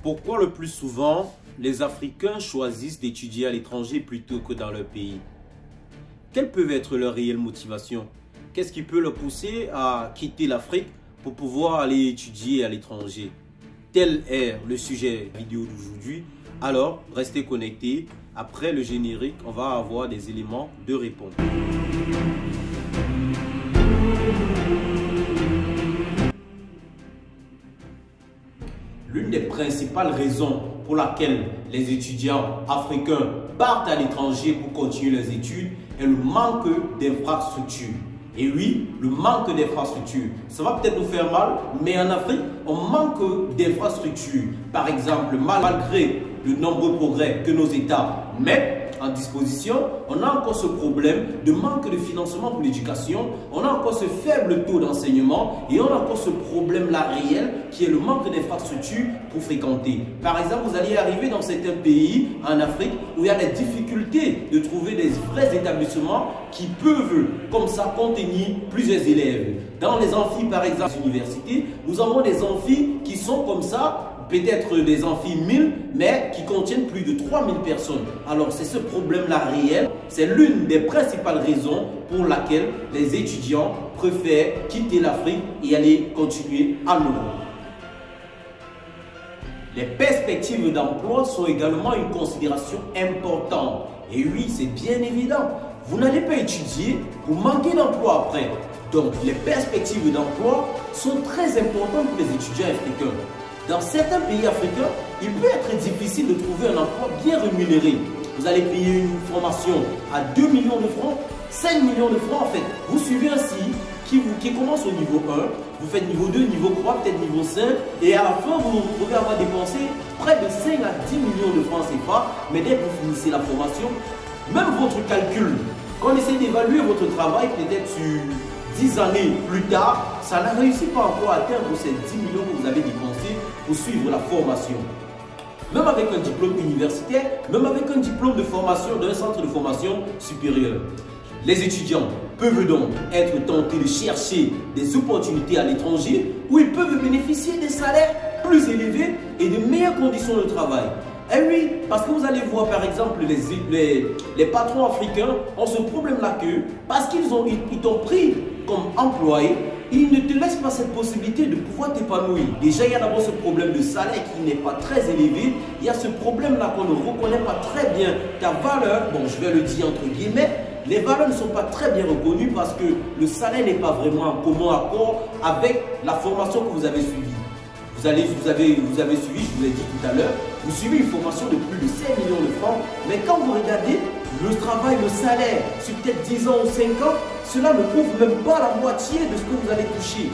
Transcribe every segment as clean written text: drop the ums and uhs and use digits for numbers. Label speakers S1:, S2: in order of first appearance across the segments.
S1: Pourquoi le plus souvent, les Africains choisissent d'étudier à l'étranger plutôt que dans leur pays? Quelle peut être leur réelle motivation? Qu'est-ce qui peut leur pousser à quitter l'Afrique pour pouvoir aller étudier à l'étranger? Tel est le sujet vidéo d'aujourd'hui. Alors, restez connectés. Après le générique, on va avoir des éléments de réponse. L'une des principales raisons pour laquelle les étudiants africains partent à l'étranger pour continuer leurs études est le manque d'infrastructures. Et oui, le manque d'infrastructures. Ça va peut-être nous faire mal, mais en Afrique, on manque d'infrastructures. Par exemple, malgré de nombreux progrès que nos États mettent en disposition, on a encore ce problème de manque de financement pour l'éducation, on a encore ce faible taux d'enseignement et on a encore ce problème-là réel qui est le manque d'infrastructures pour fréquenter. Par exemple, vous allez arriver dans certains pays en Afrique où il y a des difficultés de trouver des vrais établissements qui peuvent comme ça contenir plusieurs élèves. Dans les amphis, par exemple, des universités, nous avons des amphis qui sont comme ça, peut-être des amphis 1000, mais qui contiennent plus de 3000 personnes. Alors c'est ce problème-là réel, c'est l'une des principales raisons pour laquelle les étudiants préfèrent quitter l'Afrique et aller continuer en Europe. Les perspectives d'emploi sont également une considération importante. Et oui, c'est bien évident, vous n'allez pas étudier pour manquer d'emploi après. Donc les perspectives d'emploi sont très importantes pour les étudiants africains. Dans certains pays africains, il peut être difficile de trouver un emploi bien rémunéré. Vous allez payer une formation à 2 millions de francs, 5 millions de francs en fait. Vous suivez un site qui commence au niveau 1, vous faites niveau 2, niveau 3, peut-être niveau 5, et à la fin, vous pouvez avoir dépensé près de 5 à 10 millions de francs CFA, mais dès que vous finissez la formation, même votre calcul, quand on essaie d'évaluer votre travail, peut-être sur 10 années plus tard, ça n'a réussi pas encore à atteindre ces 10 millions que vous avez dépensés pour suivre la formation. Même avec un diplôme universitaire, même avec un diplôme de formation d'un centre de formation supérieure. Les étudiants peuvent donc être tentés de chercher des opportunités à l'étranger où ils peuvent bénéficier des salaires plus élevés et de meilleures conditions de travail. Et oui, parce que vous allez voir par exemple les patrons africains ont ce problème-là que parce qu'ils t'ont pris comme employé, ils ne te laissent pas cette possibilité de pouvoir t'épanouir. Déjà, il y a d'abord ce problème de salaire qui n'est pas très élevé. Il y a ce problème-là qu'on ne reconnaît pas très bien ta valeur. Bon, je vais le dire entre guillemets. Les valeurs ne sont pas très bien reconnues parce que le salaire n'est pas vraiment en commun accord avec la formation que vous avez suivie. Vous avez suivi, je vous l'ai dit tout à l'heure, vous suivez une formation de plus de 5 millions de francs, mais quand vous regardez le travail, le salaire, sur peut-être 10 ans ou 5 ans, cela ne couvre même pas la moitié de ce que vous allez toucher.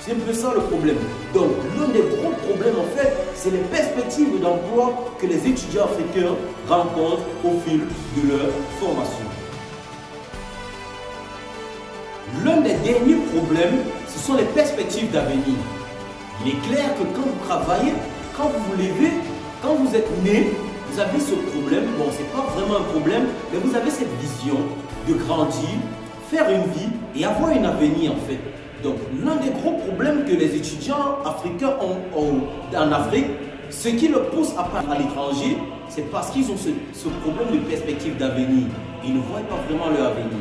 S1: C'est un peu ça le problème. Donc, l'un des gros problèmes en fait, c'est les perspectives d'emploi que les étudiants africains rencontrent au fil de leur formation. L'un des derniers problèmes, ce sont les perspectives d'avenir. Il est clair que quand vous travaillez, quand vous vous levez, quand vous êtes né, vous avez ce problème. Bon, ce n'est pas vraiment un problème, mais vous avez cette vision de grandir, faire une vie et avoir un avenir en fait. Donc, l'un des gros problèmes que les étudiants africains ont en Afrique, ce qui leur pousse à partir à l'étranger, c'est parce qu'ils ont ce problème de perspective d'avenir. Ils ne voient pas vraiment leur avenir.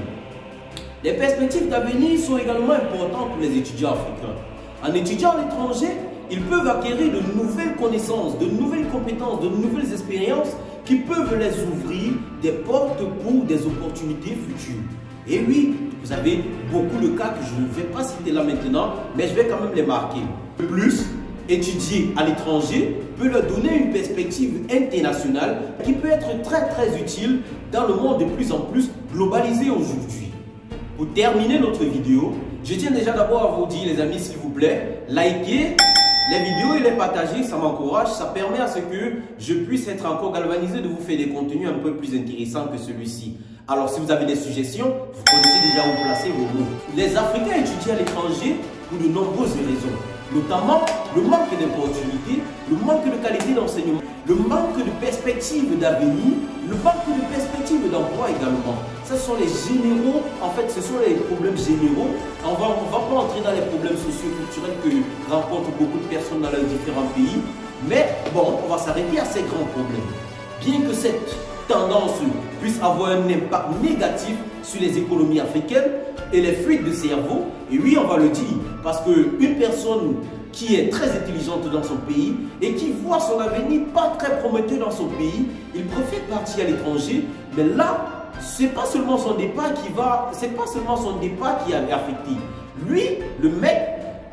S1: Les perspectives d'avenir sont également importantes pour les étudiants africains. En étudiant à l'étranger, ils peuvent acquérir de nouvelles connaissances, de nouvelles compétences, de nouvelles expériences qui peuvent les ouvrir des portes pour des opportunités futures. Et oui, vous avez beaucoup de cas que je ne vais pas citer là maintenant, mais je vais quand même les marquer. De plus, étudier à l'étranger peut leur donner une perspective internationale qui peut être très utile dans le monde de plus en plus globalisé aujourd'hui. Pour terminer notre vidéo, je tiens déjà d'abord à vous dire les amis, s'il vous plaît, likez les vidéos et les partager, ça m'encourage, ça permet à ce que je puisse être encore galvanisé de vous faire des contenus un peu plus intéressants que celui-ci. Alors si vous avez des suggestions, vous connaissez déjà où placer vos mots. Les Africains étudient à l'étranger pour de nombreuses raisons, notamment le manque d'opportunités, le manque de qualité d'enseignement, le manque de perspectives d'avenir, le manque de perspectives d'emploi également. Ce sont les généraux, en fait, ce sont les problèmes généraux. On va pas entrer dans les problèmes socio-culturels que rencontrent beaucoup de personnes dans leurs différents pays. Mais bon, on va s'arrêter à ces grands problèmes. Bien que cette tendance puisse avoir un impact négatif sur les économies africaines et les fuites de cerveau, et oui, on va le dire, parce qu'une personne qui est très intelligente dans son pays et qui voit son avenir pas très prometteur dans son pays, il préfère partir à l'étranger, mais là, c'est pas seulement son départ qui est affecté. Lui, le mec,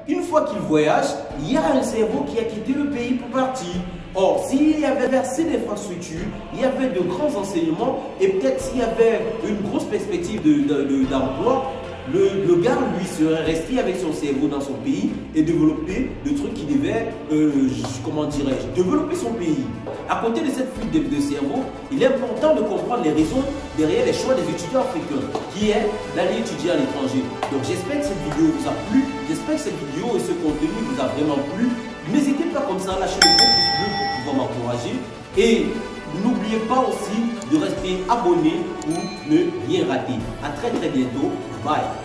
S1: une fois qu'il voyage, il y a un cerveau qui a quitté le pays pour partir. Or, s'il y avait assez d'infrastructures, il y avait de grands enseignements et peut-être s'il y avait une grosse perspective d'emploi, le gars, lui, serait resté avec son cerveau dans son pays et développer le truc qui devait, comment dirais-je, développer son pays. À côté de cette fuite de cerveau, il est important de comprendre les raisons derrière les choix des étudiants africains, qui est d'aller étudier à l'étranger. Donc j'espère que cette vidéo vous a plu, j'espère que cette vidéo et ce contenu vous a vraiment plu. N'hésitez pas comme ça à lâcher le gros pouce bleu pour pouvoir m'encourager. Et n'oubliez pas aussi de rester abonné pour ne rien rater. À très bientôt. Bye.